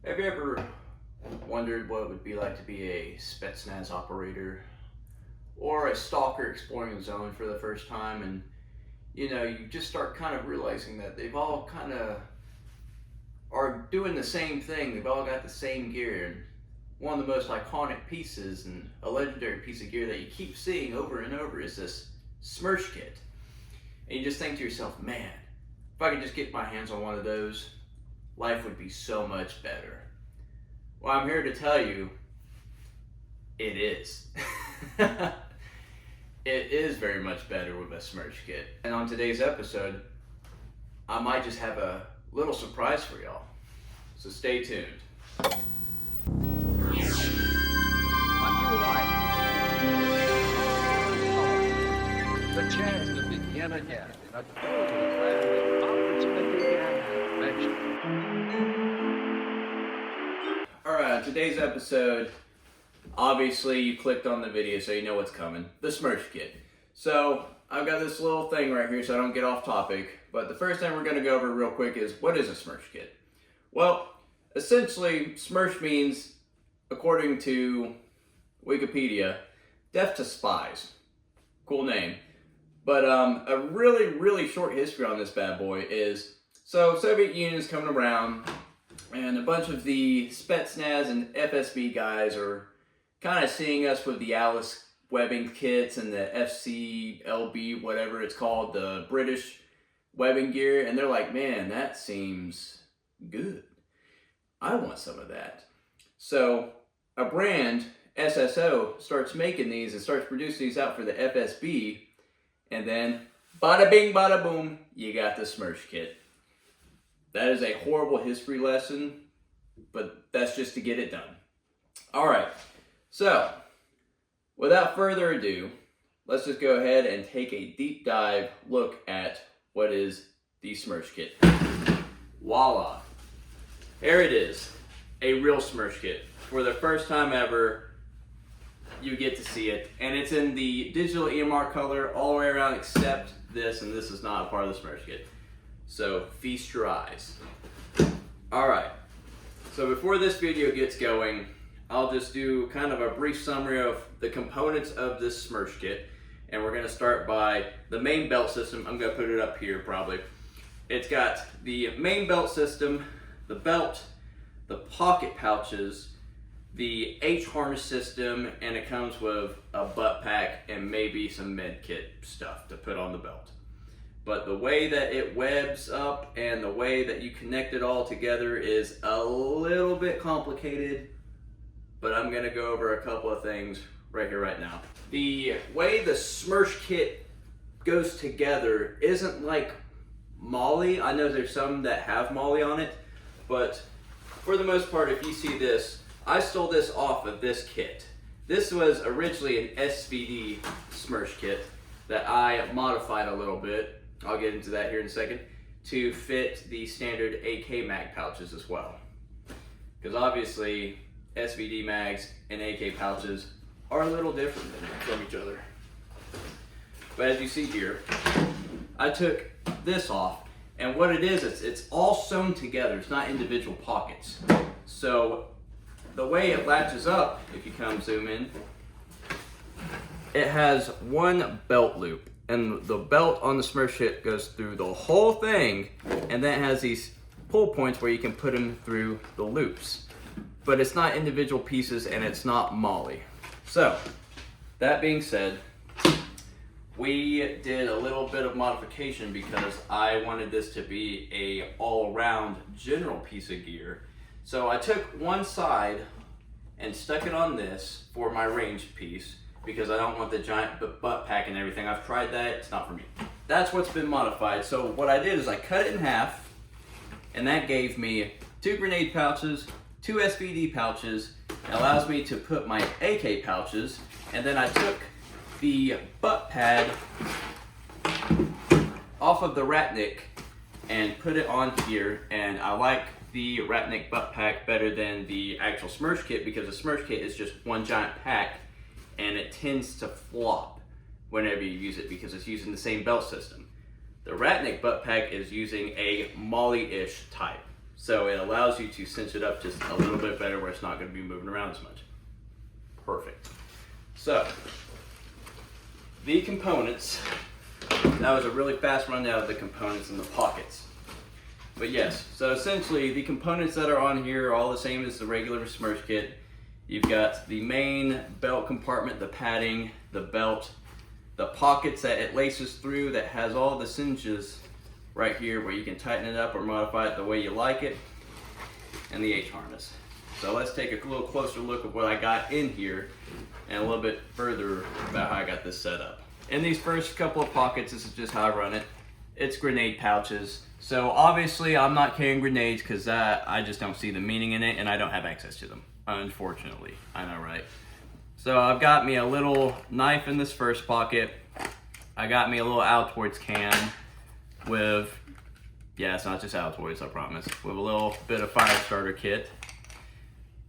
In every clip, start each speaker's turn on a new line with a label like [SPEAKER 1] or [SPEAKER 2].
[SPEAKER 1] Have you ever wondered what it would be like to be a SPOSN operator or a stalker exploring the zone for the first time? And you just start kind of realizing that they've all kind of are doing the same thing. They've all got the same gear. And one of the most iconic pieces and a legendary piece of gear that you keep seeing over and over is this Smersh kit. And you just think to yourself, man, if I could just get my hands on one of those, life would be so much better. Well, I'm here to tell you, it is. It is very much better with a Smersh kit. And on today's episode, I might just have a little surprise for y'all. So stay tuned.
[SPEAKER 2] The chance to begin again in a totally brand opportunity and adventure.
[SPEAKER 1] Alright, today's episode, obviously you clicked on the video so you know what's coming. The Smersh kit. So, I've got this little thing right here so I don't get off topic, but the first thing we're going to go over real quick is, what is a Smersh kit? Well, essentially, Smersh means, according to Wikipedia, deaf to spies. Cool name. But a really short history on this bad boy is, so Soviet Union's coming around, and a bunch of the SPOSN and FSB guys are kind of seeing us with the Alice webbing kits and the FC, LBE, whatever it's called, the British webbing gear, and they're like, man, that seems good. I want some of that. So a brand, SSO, starts making these and starts producing these out for the FSB, and then bada bing, bada boom, you got the Smersh kit. That is a horrible history lesson, but that's just to get it done. Alright, so without further ado, let's just go ahead and take a deep dive look at what is the Smersh kit. Voila. Here it is, a real Smersh kit. For the first time ever, you get to see it, and it's in the digital EMR color all the way around except this, and this is not a part of the Smersh kit. So feast your eyes. Alright, so before this video gets going, I'll just do kind of a brief summary of the components of this Smersh kit, and we're going to start by the main belt system. I'm going to put it up here probably. It's got the main belt system, the belt, the pocket pouches, the H-harness system, and it comes with a butt pack and maybe some med kit stuff to put on the belt. But the way that it webs up and the way that you connect it all together is a little bit complicated, but I'm gonna go over a couple of things right here, right now. The way the Smersh kit goes together isn't like Molly. I know there's some that have Molly on it, but for the most part, if you see this, I stole this off of this kit. This was originally an SVD Smersh kit that I modified a little bit. I'll get into that here in a second, to fit the standard AK mag pouches as well. Because obviously, SVD mags and AK pouches are a little different from each other. But as you see here, I took this off, and what it is, it's all sewn together. It's not individual pockets. So the way it latches up, if you come zoom in, it has one belt loop, and the belt on the Smersh kit goes through the whole thing, and then it has these pull points where you can put them through the loops. But it's not individual pieces, and it's not Molly. So, that being said, we did a little bit of modification because I wanted this to be a all-around general piece of gear. So I took one side and stuck it on this for my ranged piece because I don't want the giant butt pack and everything. I've tried that, it's not for me. That's what's been modified. So what I did is I cut it in half, and that gave me 2 grenade pouches, 2 SVD pouches. It allows me to put my AK pouches, and then I took the butt pad off of the Ratnik and put it on here, and I like the Ratnik butt pack better than the actual Smersh kit because the Smersh kit is just one giant pack and it tends to flop whenever you use it because it's using the same belt system. The Ratnik butt pack is using a Molly-ish type. So it allows you to cinch it up just a little bit better where it's not going to be moving around as much. Perfect. So, the components, that was a really fast rundown of the components and the pockets. But yes, so essentially the components that are on here are all the same as the regular Smersh kit. You've got the main belt compartment, the padding, the belt, the pockets that it laces through that has all the cinches right here where you can tighten it up or modify it the way you like it, and the H-harness. So let's take a little closer look at what I got in here and a little bit further about how I got this set up. In these first couple of pockets, this is just how I run it. It's grenade pouches. So obviously I'm not carrying grenades because I just don't see the meaning in it and I don't have access to them, unfortunately. I know, right? So I've got me a little knife in this first pocket. I got me a little Altoids can with, yeah, it's not just Altoids, I promise, with a little bit of fire starter kit.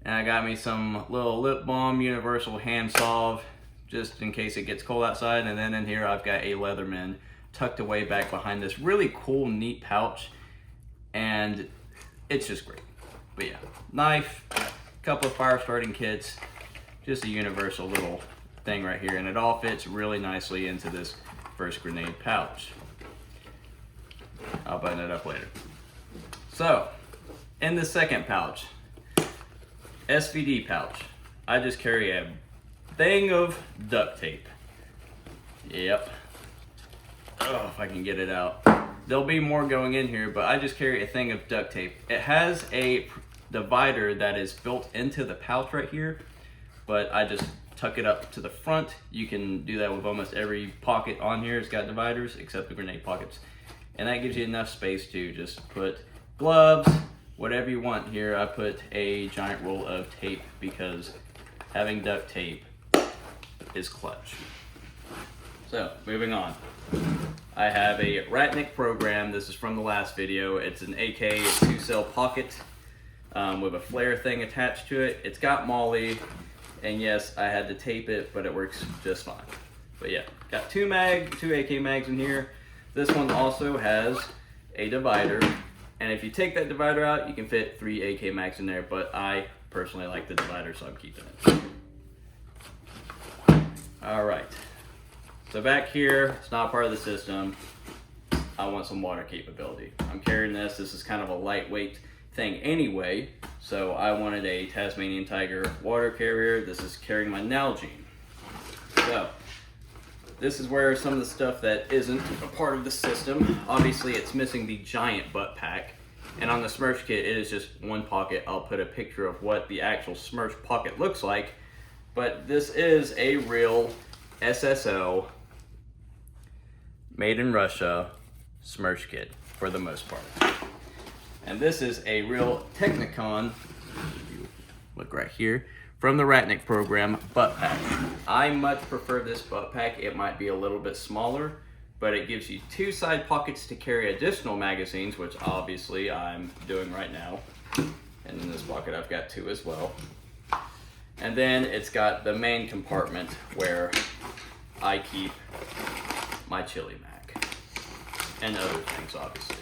[SPEAKER 1] And I got me some little lip balm universal hand salve just in case it gets cold outside. And then in here I've got a Leatherman tucked away back behind this really cool, neat pouch. And it's just great. But yeah, knife, a couple of fire starting kits, just a universal little thing right here. And it all fits really nicely into this first grenade pouch. I'll button it up later. So, in the second pouch, SVD pouch, I just carry a thing of duct tape. Yep. Oh, if I can get it out. There'll be more going in here, but I just carry a thing of duct tape. It has a divider that is built into the pouch right here, but I just tuck it up to the front. You can do that with almost every pocket on here. It's got dividers, except the grenade pockets. And that gives you enough space to just put gloves, whatever you want. Here I put a giant roll of tape because having duct tape is clutch. So, moving on. I have a Ratnik program. This is from the last video. It's an AK 2-cell pocket with a flare thing attached to it. It's got MOLLE, and yes, I had to tape it, but it works just fine. But yeah, got two AK mags in here. This one also has a divider, and if you take that divider out, you can fit 3 AK mags in there, but I personally like the divider, so I'm keeping it. All right, so back here, it's not part of the system. I want some water capability. I'm carrying this. This is kind of a lightweight thing anyway, so I wanted a Tasmanian Tiger water carrier. This is carrying my Nalgene. So, this is where some of the stuff that isn't a part of the system, obviously it's missing the giant butt pack. And on the Smersh kit, it is just one pocket. I'll put a picture of what the actual Smersh pocket looks like. But this is a real SSO, made in Russia, Smersh kit, for the most part. And this is a real Technicon, look right here, from the Ratnik program butt pack. I much prefer this butt pack. It might be a little bit smaller, but it gives you 2 side pockets to carry additional magazines, which obviously I'm doing right now. And in this pocket I've got 2 as well. And then it's got the main compartment where I keep my chili mag and other things, obviously.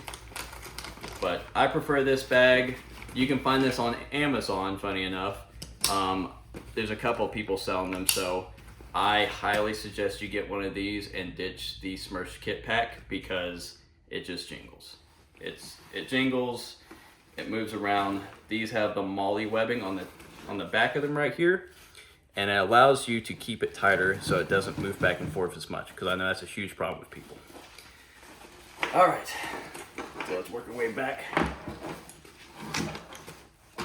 [SPEAKER 1] But I prefer this bag. You can find this on Amazon, funny enough. There's a couple people selling them, so I highly suggest you get one of these and ditch the Smersh kit pack because it just jingles. It jingles, it moves around. These have the MOLLE webbing on the back of them right here, and it allows you to keep it tighter so it doesn't move back and forth as much, because I know that's a huge problem with people. All right, so let's work our way back.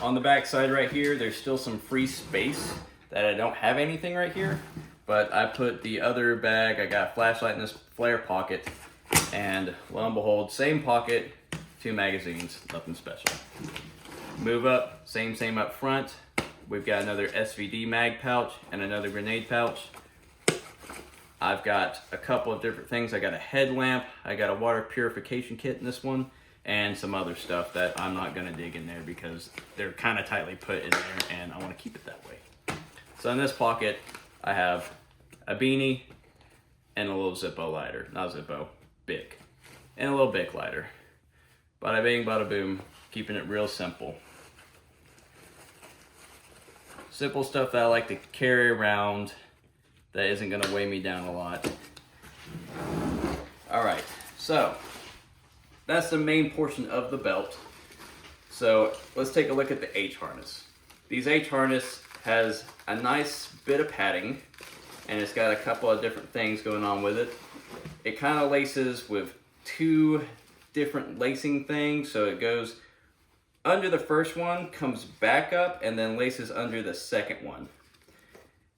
[SPEAKER 1] On the back side right here, there's still some free space that I don't have anything right here, but I put the other bag, I got a flashlight in this flare pocket, and lo and behold, same pocket, 2 magazines, nothing special. Move up, same up front. We've got another SVD mag pouch and another grenade pouch. I've got a couple of different things. I got a headlamp, I got a water purification kit in this one, and some other stuff that I'm not gonna dig in there because they're kind of tightly put in there and I wanna keep it that way. So in this pocket, I have a beanie and a little Zippo lighter. Not Zippo, Bic. And a little Bic lighter. Bada bing, bada boom, keeping it real simple. Simple stuff that I like to carry around that isn't going to weigh me down a lot. Alright, so that's the main portion of the belt. So let's take a look at the H harness. These H harness has a nice bit of padding, and it's got a couple of different things going on with it. It kind of laces with two different lacing things, so it goes under the first one, comes back up, and then laces under the second one.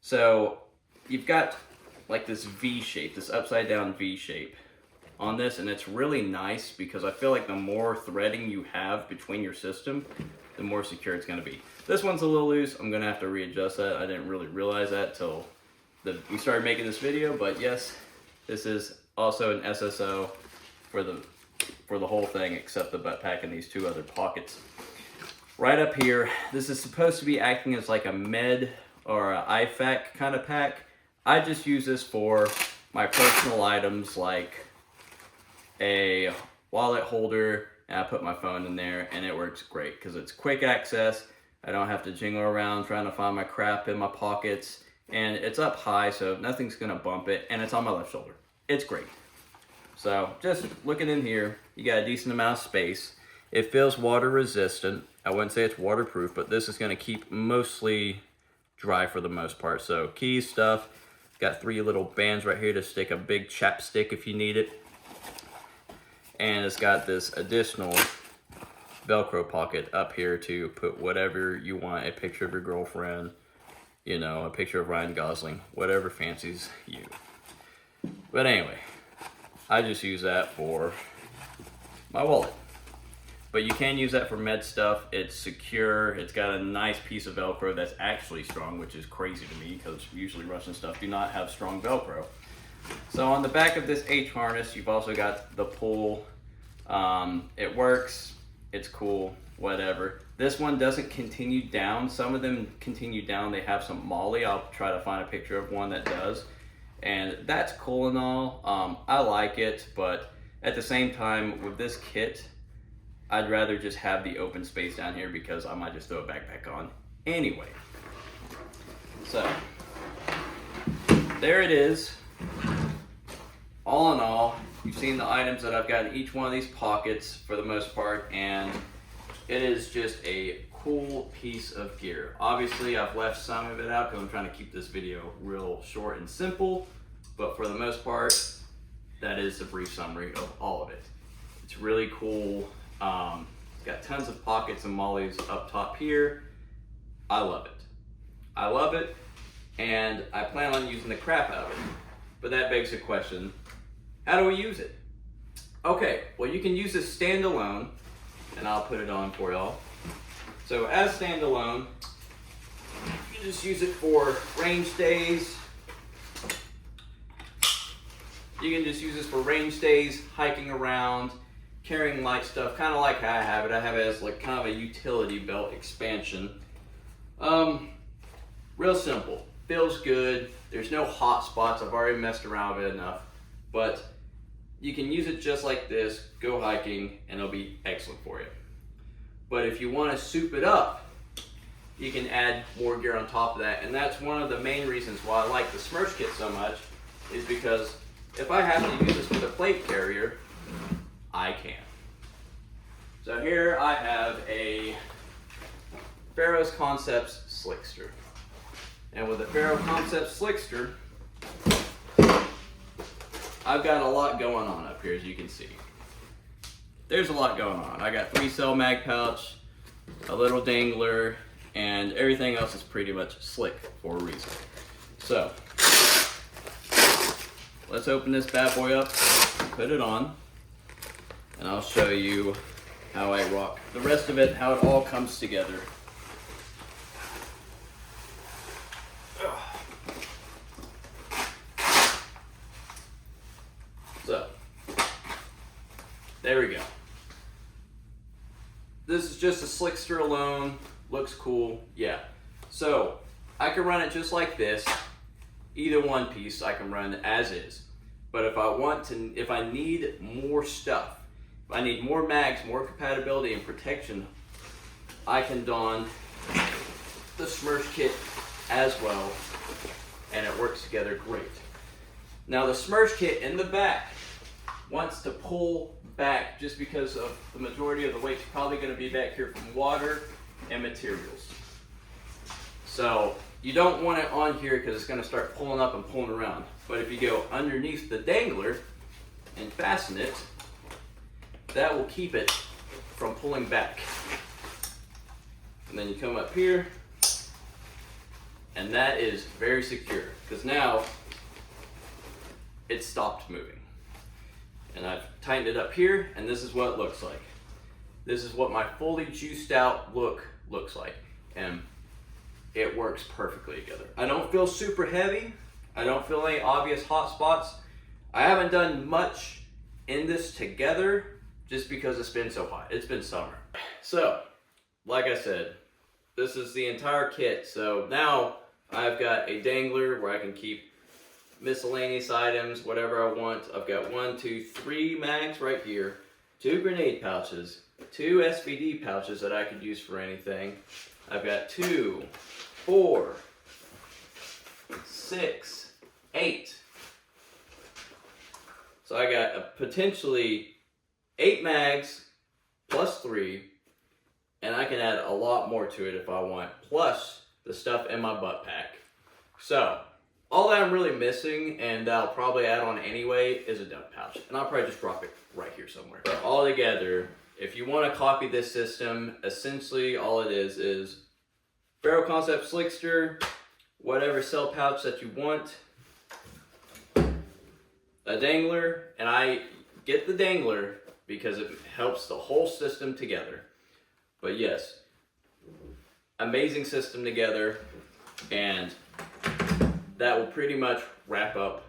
[SPEAKER 1] So you've got like this V shape, this upside down V shape on this, and it's really nice because I feel like the more threading you have between your system, the more secure it's going to be. This one's a little loose. I'm going to have to readjust that. I didn't really realize that till we started making this video, but yes, this is also an SSO for the whole thing, except the butt pack and these two other pockets. Right up here, this is supposed to be acting as like a med or an IFAC kind of pack. I just use this for my personal items like a wallet holder, and I put my phone in there, and it works great because it's quick access. I don't have to jingle around trying to find my crap in my pockets, and it's up high so nothing's gonna bump it, and it's on my left shoulder. It's great. So just looking in here, you got a decent amount of space. It feels water resistant. I wouldn't say it's waterproof, but this is going to keep mostly dry for the most part. So keys, stuff, got 3 little bands right here to stick a big chapstick if you need it. And it's got this additional Velcro pocket up here to put whatever you want, a picture of your girlfriend, you know, a picture of Ryan Gosling, whatever fancies you. But anyway, I just use that for my wallet. But you can use that for med stuff. It's secure. It's got a nice piece of Velcro that's actually strong, which is crazy to me because usually Russian stuff do not have strong Velcro. So on the back of this H harness, you've also got the pull. It works. It's cool. Whatever. This one doesn't continue down. Some of them continue down. They have some MOLLE. I'll try to find a picture of one that does. And that's cool and all. I like it, but at the same time, with this kit, I'd rather just have the open space down here because I might just throw a backpack on anyway. So, there it is. All in all, you've seen the items that I've got in each one of these pockets for the most part, and it is just a cool piece of gear. Obviously, I've left some of it out because I'm trying to keep this video real short and simple, but for the most part, that is a brief summary of all of it. It's really cool. It's got tons of pockets and mollies up top here. I love it. I love it, and I plan on using the crap out of it. But that begs the question, how do we use it? Okay, well you can use this standalone, and I'll put it on for y'all. So as standalone, you can just use it for range days. You can just use this for range days, hiking around, carrying light stuff, kind of like how I have it. I have it as like kind of a utility belt expansion. Real simple, feels good. There's no hot spots. I've already messed around with it enough, but you can use it just like this, go hiking, and it'll be excellent for you. But if you want to soup it up, you can add more gear on top of that, and that's one of the main reasons why I like the Smersh kit so much, is because if I have to use this with a plate carrier, I can. So here I have a Pharos Concepts Slickster. And with the Pharos Concepts Slickster, I've got a lot going on up here, as you can see. There's a lot going on. I got 3-cell mag pouch, a little dangler, and everything else is pretty much slick for a reason. So, let's open this bad boy up, put it on, and I'll show you how I rock the rest of it, how it all comes together. So, there we go. This is just a Slickster alone, looks cool, yeah. So, I can run it just like this. Either one piece I can run as is. But if I need more stuff, if I need more mags, more compatibility and protection, I can don the Smersh kit as well, and it works together great. Now the Smersh kit in the back wants to pull back just because of the majority of the weight's probably going to be back here from water and materials. So you don't want it on here because it's going to start pulling up and pulling around. But if you go underneath the dangler and fasten it, that will keep it from pulling back. And then you come up here, and that is very secure because now it's stopped moving. And I've tightened it up here, and this is what it looks like. This is what my fully juiced out look looks like. And it works perfectly together. I don't feel super heavy. I don't feel any obvious hot spots. I haven't done much in this together just because it's been so hot. It's been summer. So, like I said, this is the entire kit. So now I've got a dangler where I can keep miscellaneous items, whatever I want. I've got 1, 2, 3 mags right here, 2 grenade pouches, 2 SVD pouches that I could use for anything. I've got 2, 4, 6, 8. So I got potentially 8 mags plus 3, and I can add a lot more to it if I want, plus the stuff in my butt pack. So all that I'm really missing, and I'll probably add on anyway, is a dump pouch. And I'll probably just drop it right here somewhere. But all together, if you want to copy this system, essentially all it is Barrel Concept Slickster, whatever cell pouch that you want, a dangler, and I get the dangler because it helps the whole system together. But yes, amazing system together, and that will pretty much wrap up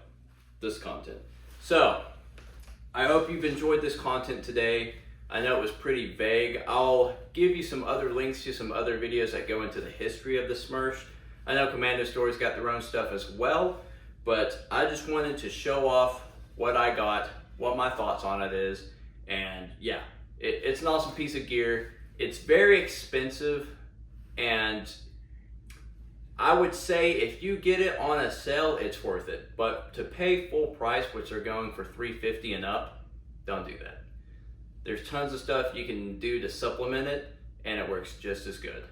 [SPEAKER 1] this content. So, I hope you've enjoyed this content today. I know it was pretty vague. I'll give you some other links to some other videos that go into the history of the Smersh. I know Commando Story's got their own stuff as well, but I just wanted to show off what I got, what my thoughts on it is, and yeah, it's an awesome piece of gear. It's very expensive, and I would say if you get it on a sale, it's worth it. But to pay full price, which are going for $350 and up, don't do that. There's tons of stuff you can do to supplement it, and it works just as good.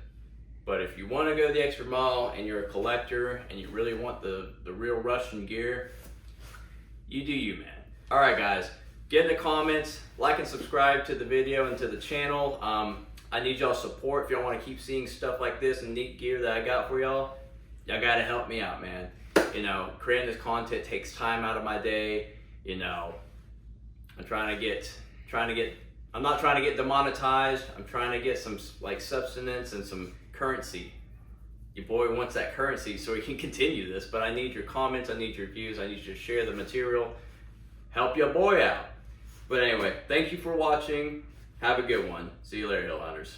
[SPEAKER 1] But if you want to go the extra mile and you're a collector and you really want the real Russian gear, you do you, man. All right, guys, get in the comments, like and subscribe to the video and to the channel. I need y'all's support if y'all want to keep seeing stuff like this and neat gear that I got for y'all. Y'all got to help me out, man. You know, creating this content takes time out of my day. You know, I'm not trying to get demonetized. I'm trying to get some like substance and some currency. Your boy wants that currency so he can continue this, but I need your comments, I need your views, I need you to share the material. Help your boy out. But anyway, thank you for watching. Have a good one. See you later, Hill Hunters.